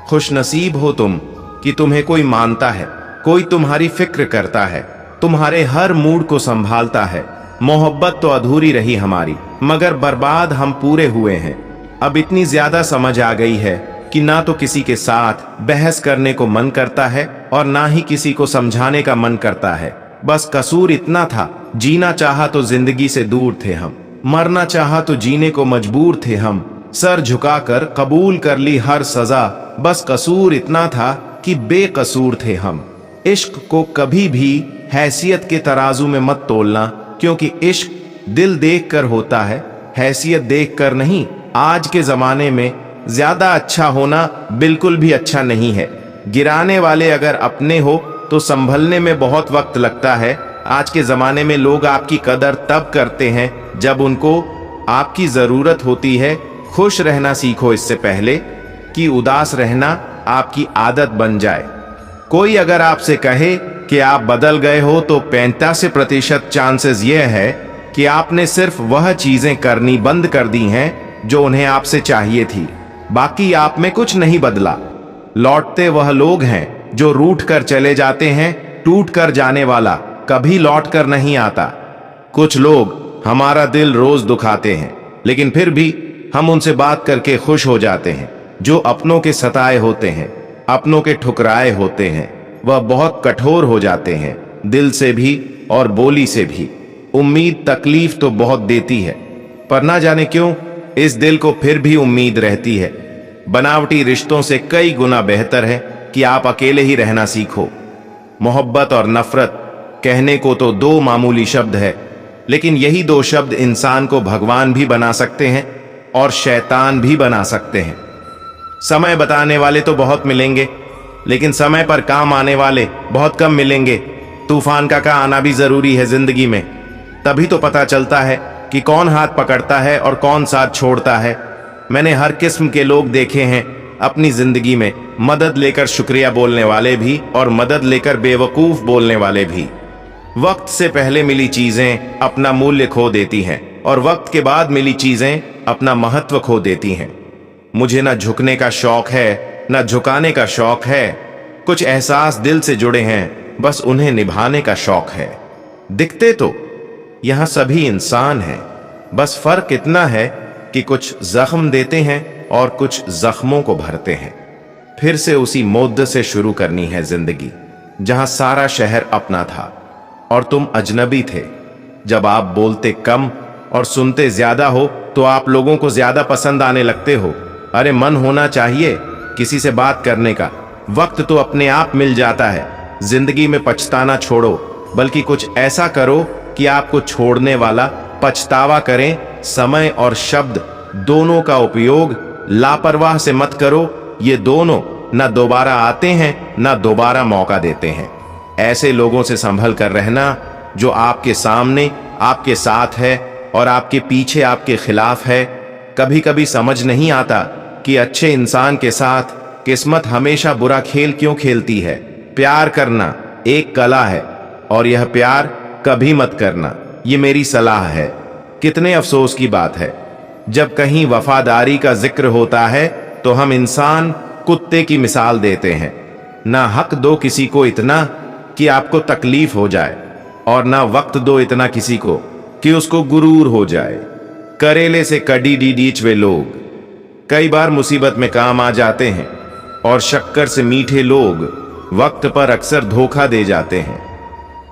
खुशनसीब हो तुम कि तुम्हें कोई मानता है, कोई तुम्हारी फिक्र करता है, तुम्हारे हर मूड को संभालता है। मोहब्बत तो अधूरी रही हमारी, मगर बर्बाद हम पूरे हुए हैं। अब इतनी ज्यादा समझ आ गई है कि ना तो किसी के साथ बहस करने को मन करता है और ना ही किसी को समझाने का मन करता है। बस कसूर इतना था, जीना चाहा तो जिंदगी से दूर थे हम, मरना चाहा तो जीने को मजबूर थे हम। सर झुकाकर कबूल कर ली हर सजा, बस कसूर इतना था कि बेकसूर थे हम। इश्क को कभी भी हैसियत के तराजू में मत तोलना, क्योंकि इश्क दिल देखकर होता है, हैसियत देखकर नहीं। आज के जमाने में ज्यादा अच्छा होना बिल्कुल भी अच्छा नहीं है। गिराने वाले अगर अपने हो तो संभलने में बहुत वक्त लगता है। आज के जमाने में लोग आपकी कदर तब करते हैं जब उनको आपकी जरूरत होती है। खुश रहना सीखो इससे पहले कि उदास रहना आपकी आदत बन जाए। कोई अगर आपसे कहे कि आप बदल गए हो तो 85% चांसेस यह है कि आपने सिर्फ वह चीजें करनी बंद कर दी हैं जो उन्हें आपसे चाहिए थी। बाकी आप में कुछ नहीं बदला। लौटते वह लोग हैं जो रूठ कर चले जाते हैं। टूट कर जाने वाला कभी लौट कर नहीं आता। कुछ लोग हमारा दिल रोज दुखाते हैं, लेकिन फिर भी हम उनसे बात करके खुश हो जाते हैं। जो अपनों के सताए होते हैं, अपनों के ठुकराए होते हैं, वह बहुत कठोर हो जाते हैं, दिल से भी और बोली से भी। उम्मीद तकलीफ तो बहुत देती है, पर ना जाने क्यों इस दिल को फिर भी उम्मीद रहती है। बनावटी रिश्तों से कई गुना बेहतर है कि आप अकेले ही रहना सीखो। मोहब्बत और नफरत कहने को तो दो मामूली शब्द है, लेकिन यही दो शब्द इंसान को भगवान भी बना सकते हैं और शैतान भी बना सकते हैं। समय बताने वाले तो बहुत मिलेंगे, लेकिन समय पर काम आने वाले बहुत कम मिलेंगे। तूफान का आना भी जरूरी है जिंदगी में, तभी तो पता चलता है कि कौन हाथ पकड़ता है और कौन साथ छोड़ता है। मैंने हर किस्म के लोग देखे हैं अपनी जिंदगी में, मदद लेकर शुक्रिया बोलने वाले भी और मदद लेकर बेवकूफ बोलने वाले भी। वक्त से पहले मिली चीजें अपना मूल्य खो देती हैं और वक्त के बाद मिली चीजें अपना महत्व खो देती हैं। मुझे न झुकने का शौक है न झुकाने का शौक है। कुछ एहसास दिल से जुड़े हैं, बस उन्हें निभाने का शौक है। दिखते तो यहां सभी इंसान हैं, बस फर्क इतना है कि कुछ जख्म देते हैं और कुछ जख्मों को भरते हैं। फिर से उसी मोद्दे से शुरू करनी है जिंदगी, जहां सारा शहर अपना था और तुम अजनबी थे। जब आप बोलते कम और सुनते ज्यादा हो तो आप लोगों को ज्यादा पसंद आने लगते हो। अरे मन होना चाहिए किसी से बात करने का, वक्त तो अपने आप मिल जाता है। जिंदगी में पछताना छोड़ो, बल्कि कुछ ऐसा करो कि आपको छोड़ने वाला पछतावा करें। समय और शब्द दोनों का उपयोग लापरवाह से मत करो। ये दोनों न दोबारा आते हैं न दोबारा मौका देते हैं। ऐसे लोगों से संभल कर रहना जो आपके सामने आपके साथ है और आपके पीछे आपके खिलाफ है। कभी कभी समझ नहीं आता कि अच्छे इंसान के साथ किस्मत हमेशा बुरा खेल क्यों खेलती है। प्यार करना एक कला है और यह प्यार कभी मत करना, ये मेरी सलाह है। कितने अफसोस की बात है, जब कहीं वफादारी का जिक्र होता है तो हम इंसान कुत्ते की मिसाल देते हैं। ना हक दो किसी को इतना कि आपको तकलीफ हो जाए, और ना वक्त दो इतना किसी को कि उसको गुरूर हो जाए। करेले से कड़ी डीडीच वे लोग कई बार मुसीबत में काम आ जाते हैं, और शक्कर से मीठे लोग वक्त पर अक्सर धोखा दे जाते हैं।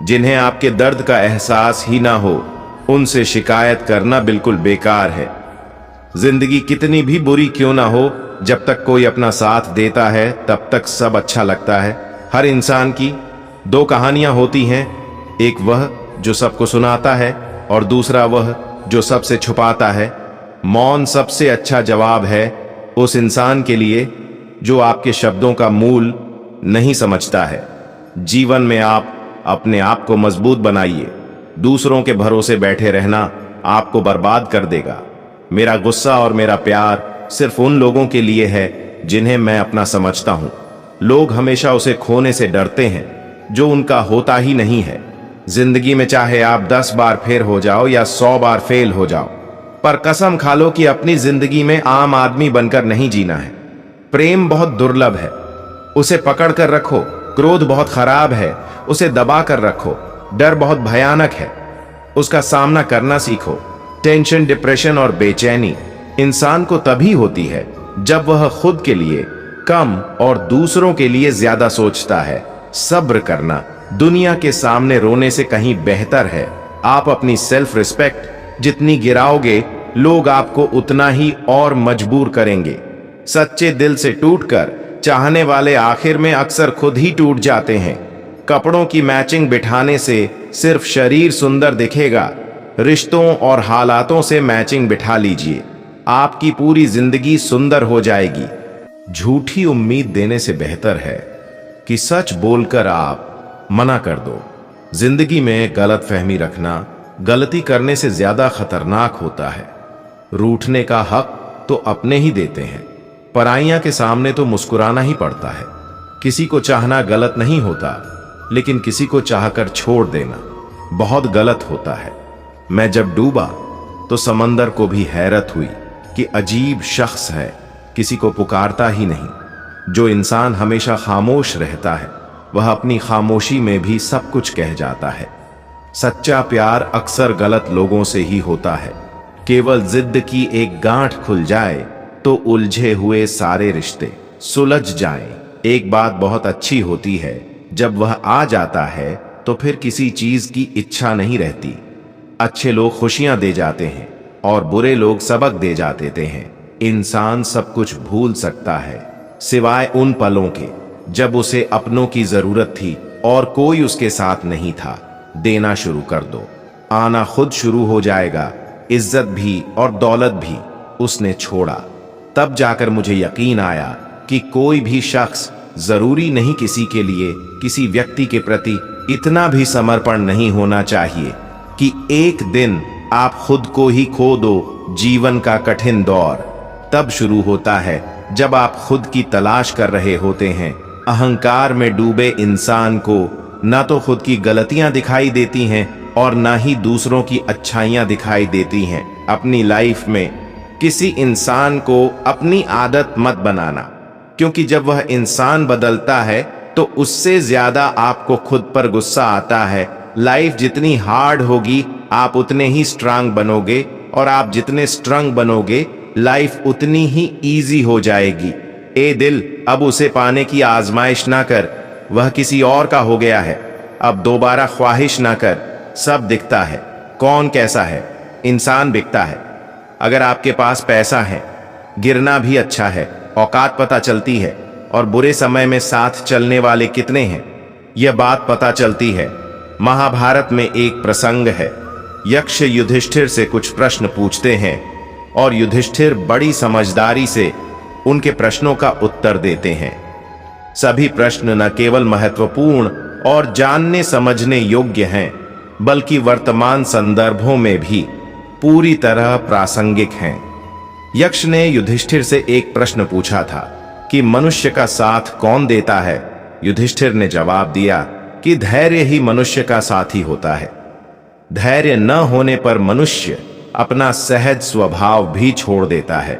जिन्हें आपके दर्द का एहसास ही ना हो, उनसे शिकायत करना बिल्कुल बेकार है। जिंदगी कितनी भी बुरी क्यों ना हो, जब तक कोई अपना साथ देता है तब तक सब अच्छा लगता है। हर इंसान की दो कहानियां होती हैं, एक वह जो सबको सुनाता है और दूसरा वह जो सबसे छुपाता है। मौन सबसे अच्छा जवाब है उस इंसान के लिए जो आपके शब्दों का मूल नहीं समझता है। जीवन में आप अपने आप को मजबूत बनाइए। दूसरों के भरोसे बैठे रहना आपको बर्बाद कर देगा। मेरा गुस्सा और मेरा प्यार सिर्फ उन लोगों के लिए है जिन्हें मैं अपना समझता हूं। लोग हमेशा उसे खोने से डरते हैं जो उनका होता ही नहीं है। जिंदगी में चाहे आप 10 बार फेल हो जाओ या 100 बार फेल हो जाओ, पर कसम खा लो कि अपनी जिंदगी में आम आदमी बनकर नहीं जीना है। प्रेम बहुत दुर्लभ है, उसे पकड़ कर रखो। क्रोध बहुत खराब है, उसे दबा कर रखो। डर बहुत भयानक है, उसका सामना करना सीखो। टेंशन, डिप्रेशन और बेचैनी इंसान को तभी होती है जब वह खुद के लिए कम और दूसरों के लिए ज्यादा सोचता है। सब्र करना दुनिया के सामने रोने से कहीं बेहतर है। आप अपनी सेल्फ रिस्पेक्ट जितनी गिराओगे, लोग आपको उतना ही और मजबूर करेंगे। सच्चे दिल से टूटकर चाहने वाले आखिर में अक्सर खुद ही टूट जाते हैं। कपड़ों की मैचिंग बिठाने से सिर्फ शरीर सुंदर दिखेगा, रिश्तों और हालातों से मैचिंग बिठा लीजिए, आपकी पूरी जिंदगी सुंदर हो जाएगी। झूठी उम्मीद देने से बेहतर है कि सच बोलकर आप मना कर दो। जिंदगी में गलतफहमी रखना गलती करने से ज्यादा खतरनाक होता है। रूठने का हक तो अपने ही देते हैं, पराइयां के सामने तो मुस्कुराना ही पड़ता है। किसी को चाहना गलत नहीं होता, लेकिन किसी को चाहकर छोड़ देना बहुत गलत होता है। मैं जब डूबा तो समंदर को भी हैरत हुई कि अजीब शख्स है, किसी को पुकारता ही नहीं। जो इंसान हमेशा खामोश रहता है वह अपनी खामोशी में भी सब कुछ कह जाता है। सच्चा प्यार अक्सर गलत लोगों से ही होता है। केवल जिद की एक गांठ खुल जाए तो उलझे हुए सारे रिश्ते सुलझ जाएं। एक बात बहुत अच्छी होती है, जब वह आ जाता है तो फिर किसी चीज की इच्छा नहीं रहती। अच्छे लोग खुशियां दे जाते हैं और बुरे लोग सबक दे जाते हैं। इंसान सब कुछ भूल सकता है सिवाय उन पलों के जब उसे अपनों की जरूरत थी और कोई उसके साथ नहीं था। देना शुरू कर दो, आना खुद शुरू हो जाएगा। इज्जत भी और दौलत भी उसने छोड़ा। तब जाकर मुझे यकीन आया कि कोई भी शख्स जरूरी नहीं किसी के लिए, किसी व्यक्ति के प्रति इतना भी समर्पण नहीं होना चाहिए कि एक दिन आप खुद को ही खो दो। जीवन का कठिन दौर तब शुरू होता है जब आप खुद की तलाश कर रहे होते हैं। अहंकार में डूबे इंसान को ना तो खुद की गलतियां दिखाई देती हैं और ना ही दूसरों की अच्छाइयां दिखाई देती हैं। अपनी लाइफ में किसी इंसान को अपनी आदत मत बनाना, क्योंकि जब वह इंसान बदलता है तो उससे ज्यादा आपको खुद पर गुस्सा आता है। लाइफ जितनी हार्ड होगी आप उतने ही स्ट्रांग बनोगे, और आप जितने स्ट्रांग बनोगे लाइफ उतनी ही इजी हो जाएगी। ए दिल, अब उसे पाने की आजमाइश ना कर, वह किसी और का हो गया है। अब दोबारा ख्वाहिश ना कर, सब दिखता है। कौन कैसा है, इंसान बिकता है। अगर आपके पास पैसा है, गिरना भी अच्छा है, औकात पता चलती है, और बुरे समय में साथ चलने वाले कितने हैं यह बात पता चलती है। महाभारत में एक प्रसंग है। यक्ष युधिष्ठिर से कुछ प्रश्न पूछते हैं और युधिष्ठिर बड़ी समझदारी से उनके प्रश्नों का उत्तर देते हैं। सभी प्रश्न न केवल महत्वपूर्ण और जानने समझने योग्य हैं, बल्कि वर्तमान संदर्भों में भी पूरी तरह प्रासंगिक हैं। यक्ष ने युधिष्ठिर से एक प्रश्न पूछा था कि मनुष्य का साथ कौन देता है। युधिष्ठिर ने जवाब दिया कि धैर्य ही मनुष्य का साथी होता है। धैर्य न होने पर मनुष्य अपना सहज स्वभाव भी छोड़ देता है।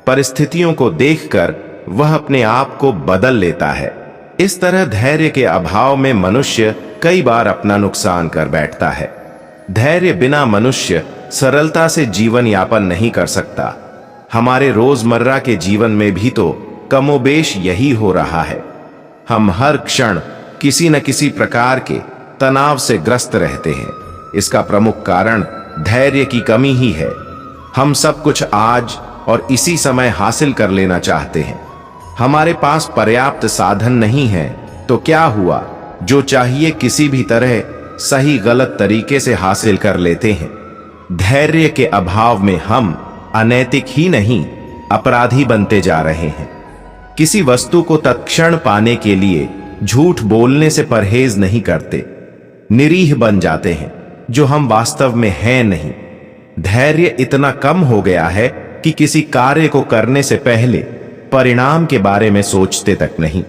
परिस्थितियों को देखकर वह अपने आप को बदल लेता है। इस तरह धैर्य के अभाव में मनुष्य कई बार अपना नुकसान कर बैठता है। धैर्य बिना मनुष्य सरलता से जीवन यापन नहीं कर सकता। हमारे रोजमर्रा के जीवन में भी तो कमोबेश यही हो रहा है। हम हर क्षण किसी न किसी प्रकार के तनाव से ग्रस्त रहते हैं। इसका प्रमुख कारण धैर्य की कमी ही है। हम सब कुछ आज और इसी समय हासिल कर लेना चाहते हैं। हमारे पास पर्याप्त साधन नहीं है तो क्या हुआ, जो चाहिए किसी भी तरह सही गलत तरीके से हासिल कर लेते हैं। धैर्य के अभाव में हम अनैतिक ही नहीं अपराधी बनते जा रहे हैं। किसी वस्तु को तत्क्षण पाने के लिए झूठ बोलने से परहेज नहीं करते, निरीह बन जाते हैं जो हम वास्तव में हैं नहीं। धैर्य इतना कम हो गया है कि किसी कार्य को करने से पहले परिणाम के बारे में सोचते तक नहीं।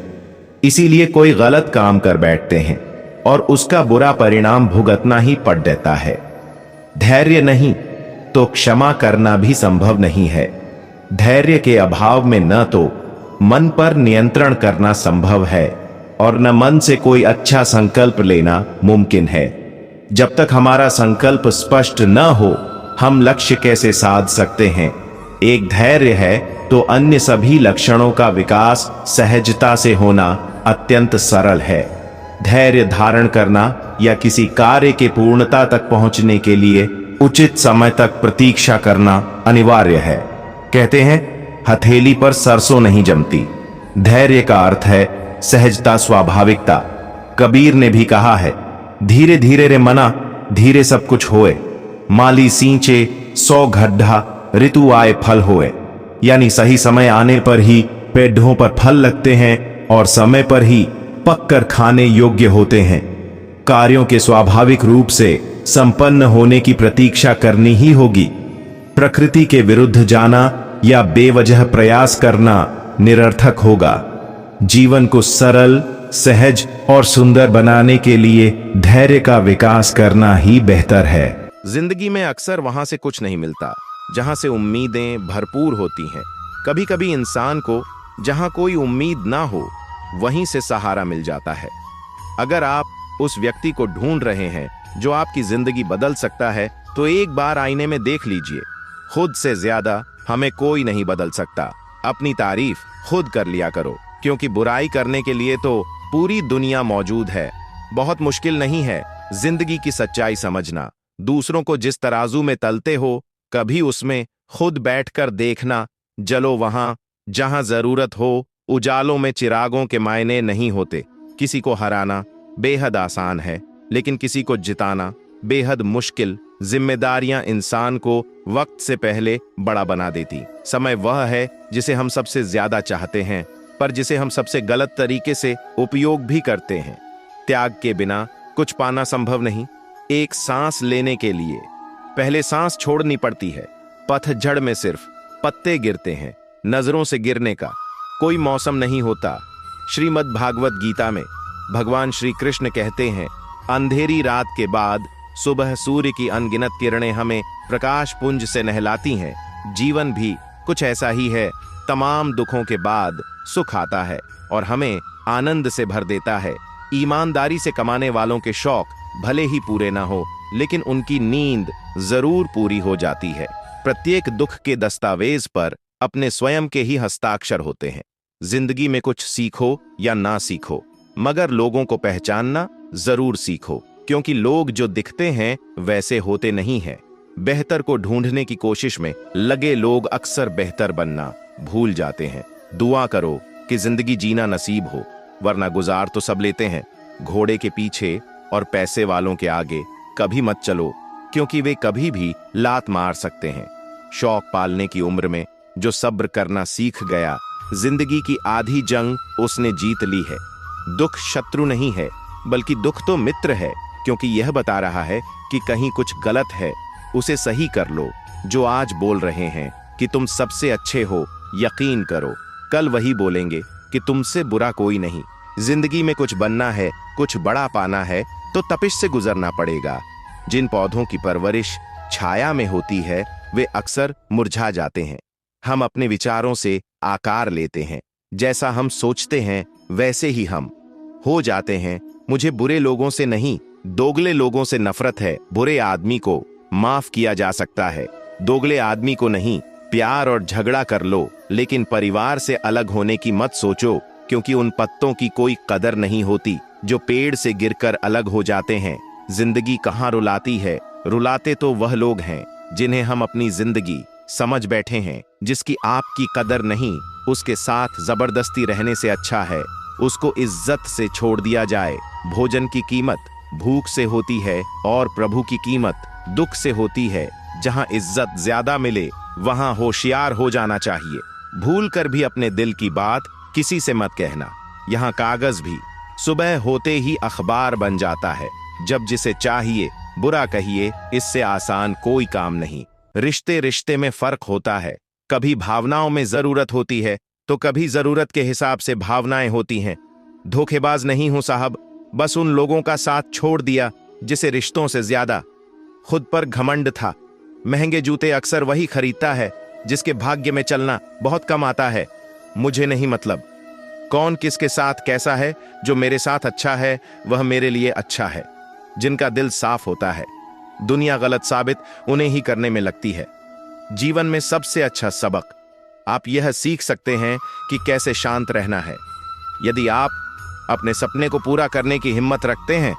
इसीलिए कोई गलत काम कर बैठते हैं और उसका बुरा परिणाम भुगतना ही पड़ जाता है। धैर्य नहीं तो क्षमा करना भी संभव नहीं है। धैर्य के अभाव में न तो मन पर नियंत्रण करना संभव है और न मन से कोई अच्छा संकल्प लेना मुमकिन है। जब तक हमारा संकल्प स्पष्ट न हो, हम लक्ष्य कैसे साध सकते हैं। एक धैर्य है तो अन्य सभी लक्षणों का विकास सहजता से होना अत्यंत सरल है। धैर्य धारण करना या किसी कार्य के पूर्णता तक पहुंचने के लिए उचित समय तक प्रतीक्षा करना अनिवार्य है। कहते हैं हथेली पर सरसों नहीं जमती। धैर्य का अर्थ है सहजता, स्वाभाविकता। कबीर ने भी कहा है, धीरे धीरे रे मना, धीरे सब कुछ होए। माली सींचे 100 गड्ढा ऋतु आए फल होए। यानी सही समय आने पर ही पेड़ों पर फल लगते हैं और समय पर ही पककर खाने योग्य होते हैं। कार्यों के स्वाभाविक रूप से संपन्न होने की प्रतीक्षा करनी ही होगी। प्रकृति के विरुद्ध जाना या बेवजह प्रयास करना निरर्थक होगा। जीवन को सरल, सहज और सुंदर बनाने के लिए धैर्य का विकास करना ही बेहतर है। जिंदगी में अक्सर वहां से कुछ नहीं मिलता जहां से उम्मीदें भरपूर होती हैं। कभी कभी इंसान को जहां कोई उम्मीद ना हो वहीं से सहारा मिल जाता है। अगर आप उस व्यक्ति को ढूंढ रहे हैं जो आपकी जिंदगी बदल सकता है तो एक बार आईने में देख लीजिए। खुद से ज्यादा हमें कोई नहीं बदल सकता। अपनी तारीफ खुद कर लिया करो, क्योंकि बुराई करने के लिए तो पूरी दुनिया मौजूद है। बहुत मुश्किल नहीं है जिंदगी की सच्चाई समझना। दूसरों को जिस तराजू में तलते हो, कभी उसमें खुद बैठकर देखना। जलो वहां जहां जरूरत हो। उजालों में चिरागों के मायने नहीं होते। किसी को हराना बेहद आसान है, लेकिन किसी को जिताना बेहद मुश्किल। जिम्मेदारियां इंसान को वक्त से पहले बड़ा बना देती। समय वह है जिसे हम सबसे ज्यादा चाहते हैं, पर जिसे हम सबसे गलत तरीके से उपयोग भी करते हैं। त्याग के बिना कुछ पाना संभव नहीं। एक सांस लेने के लिए पहले सांस छोड़नी पड़ती है। पतझड़ में सिर्फ पत्ते गिरते हैं। नजरों से गिरने का कोई मौसम नहीं होता। श्रीमद् भागवत गीता में भगवान श्री कृष्ण कहते हैं, अंधेरी रात के बाद सुबह सूर्य की अनगिनत किरणें हमें प्रकाश पुंज से नहलाती हैं। जीवन भी कुछ ऐसा ही है। तमाम दुखों के बाद सुख आता है और हमें आनंद से भर देता है। ईमानदारी से कमाने वालों के शौक भले ही पूरे ना हो, लेकिन उनकी नींद जरूर पूरी हो जाती है। प्रत्येक दुख के दस्तावेज पर अपने स्वयं के ही हस्ताक्षर होते हैं। जिंदगी में कुछ सीखो या ना सीखो, मगर लोगों को पहचानना जरूर सीखो, क्योंकि लोग जो दिखते हैं वैसे होते नहीं हैं। बेहतर को ढूंढने की कोशिश में लगे लोग अक्सर बेहतर बनना भूल जाते हैं। दुआ करो कि जिंदगी जीना नसीब हो, वरना गुजार तो सब लेते हैं। घोड़े के पीछे और पैसे वालों के आगे कभी मत चलो, क्योंकि वे कभी भी लात मार सकते हैं। शौक पालने की उम्र में जो सब्र करना सीख गया, जिंदगी की आधी जंग उसने जीत ली है। दुख शत्रु नहीं है, बल्कि दुख तो मित्र है, क्योंकि यह बता रहा है कि कहीं कुछ गलत है, उसे सही कर लो। जो आज बोल रहे हैं कि तुम सबसे अच्छे हो, यकीन करो कल वही बोलेंगे कि तुमसे बुरा कोई नहीं। जिंदगी में कुछ बनना है, कुछ बड़ा पाना है, तो तपिश से गुजरना पड़ेगा। जिन पौधों की परवरिश छाया में होती है, वे अक्सर मुरझा जाते हैं। हम अपने विचारों से आकार लेते हैं। जैसा हम सोचते हैं वैसे ही हम हो जाते हैं। मुझे बुरे लोगों से नहीं, दोगले लोगों से नफरत है। बुरे आदमी को माफ किया जा सकता है, दोगले आदमी को नहीं। प्यार और झगड़ा कर लो, लेकिन परिवार से अलग होने की मत सोचो, क्योंकि उन पत्तों की कोई कदर नहीं होती जो पेड़ से गिरकर अलग हो जाते हैं। जिंदगी कहाँ रुलाती है? रुलाते तो वह लोग हैं जिन्हें हम अपनी जिंदगी समझ बैठे हैं। जिसकी आपकी कदर नहीं, उसके साथ जबरदस्ती रहने से अच्छा है उसको इज्जत से छोड़ दिया जाए। भोजन की कीमत भूख से होती है और प्रभु की कीमत दुख से होती है। जहां इज्जत ज्यादा मिले वहां होशियार हो जाना चाहिए। भूल कर भी अपने दिल की बात किसी से मत कहना। यहाँ कागज भी सुबह होते ही अखबार बन जाता है। जब जिसे चाहिए बुरा कहिए, इससे आसान कोई काम नहीं। रिश्ते रिश्ते में फर्क होता है। कभी भावनाओं में जरूरत होती है तो कभी जरूरत के हिसाब से भावनाएं होती हैं। धोखेबाज नहीं हूं साहब, बस उन लोगों का साथ छोड़ दिया जिसे रिश्तों से ज्यादा खुद पर घमंड था। महंगे जूते अक्सर वही खरीदता है जिसके भाग्य में चलना बहुत कम आता है। मुझे नहीं मतलब कौन किसके साथ कैसा है, जो मेरे साथ अच्छा है वह मेरे लिए अच्छा है। जिनका दिल साफ होता है, दुनिया गलत साबित उन्हें ही करने में लगती है। जीवन में सबसे अच्छा सबक आप यह सीख सकते हैं कि कैसे शांत रहना है। यदि आप अपने सपने को पूरा करने की हिम्मत रखते हैं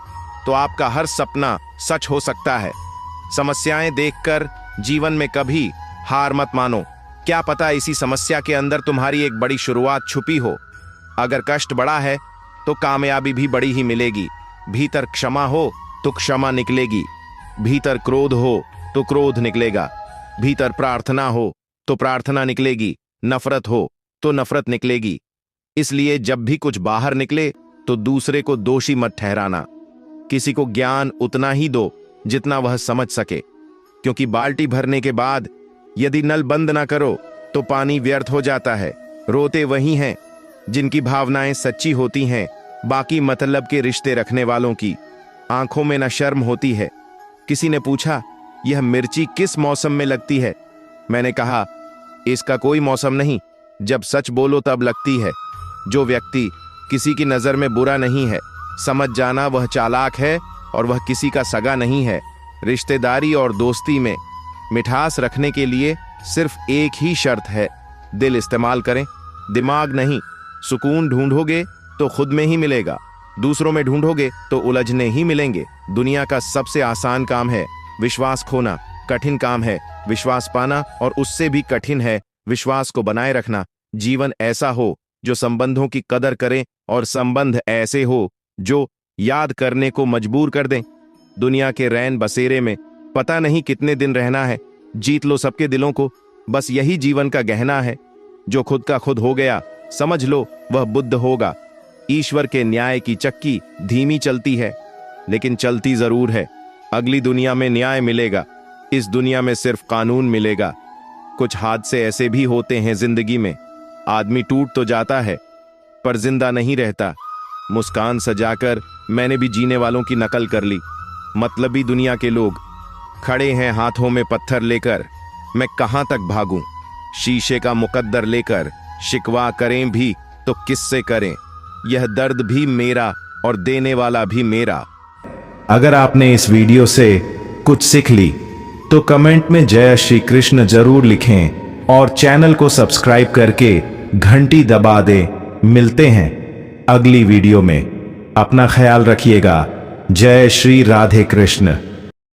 तो आपका हर सपना सच हो सकता है। समस्याएं देखकर जीवन में कभी हार मत मानो। क्या पता इसी समस्या के अंदर तुम्हारी एक बड़ी शुरुआत छुपी हो। अगर कष्ट बड़ा है तो कामयाबी भी बड़ी ही मिलेगी। भीतर क्षमा हो तो क्षमा निकलेगी, भीतर क्रोध हो तो तो क्रोध निकलेगा, भीतर प्रार्थना हो तो प्रार्थना निकलेगी, नफरत हो तो नफरत निकलेगी। इसलिए जब भी कुछ बाहर निकले तो दूसरे को दोषी मत ठहराना। किसी को ज्ञान उतना ही दो जितना वह समझ सके, क्योंकि बाल्टी भरने के बाद यदि नल बंद ना करो तो पानी व्यर्थ हो जाता है। रोते वही हैं जिनकी भावनाएं सच्ची होती हैं। बाकी मतलब के रिश्ते रखने वालों की आंखों में न शर्म होती है। किसी ने पूछा, यह मिर्ची किस मौसम में लगती है? मैंने कहा, इसका कोई मौसम नहीं, जब सच बोलो तब लगती है। जो व्यक्ति किसी की नजर में बुरा नहीं है, समझ जाना वह चालाक है और वह किसी का सगा नहीं है। रिश्तेदारी और दोस्ती में मिठास रखने के लिए सिर्फ एक ही शर्त है, दिल इस्तेमाल करें, दिमाग नहीं। सुकून ढूंढोगे तो खुद में ही मिलेगा, दूसरों में ढूंढोगे तो उलझने ही मिलेंगे। दुनिया का सबसे आसान काम है विश्वास खोना, कठिन काम है विश्वास पाना, और उससे भी कठिन है विश्वास को बनाए रखना। जीवन ऐसा हो जो संबंधों की कदर करें और संबंध ऐसे हो जो याद करने को मजबूर कर दें। दुनिया के रैन बसेरे में पता नहीं कितने दिन रहना है, जीत लो सबके दिलों को, बस यही जीवन का गहना है। जो खुद का खुद हो गया समझ लो वह बुद्ध होगा। ईश्वर के न्याय की चक्की धीमी चलती है लेकिन चलती जरूर है। अगली दुनिया में न्याय मिलेगा, इस दुनिया में सिर्फ कानून मिलेगा। कुछ हादसे ऐसे भी होते हैं जिंदगी में, आदमी टूट तो जाता है पर जिंदा नहीं रहता। मुस्कान सजाकर मैंने भी जीने वालों की नकल कर ली। मतलबी दुनिया के लोग खड़े हैं हाथों में पत्थर लेकर, मैं कहां तक भागूं? शीशे का मुकद्दर लेकर शिकवा करें भी तो किससे करें? यह दर्द भी मेरा और देने वाला भी मेरा। अगर आपने इस वीडियो से कुछ सीख ली तो कमेंट में जय श्री कृष्ण जरूर लिखें और चैनल को सब्सक्राइब करके घंटी दबा दें। मिलते हैं अगली वीडियो में। अपना ख्याल रखिएगा। जय श्री राधे कृष्ण।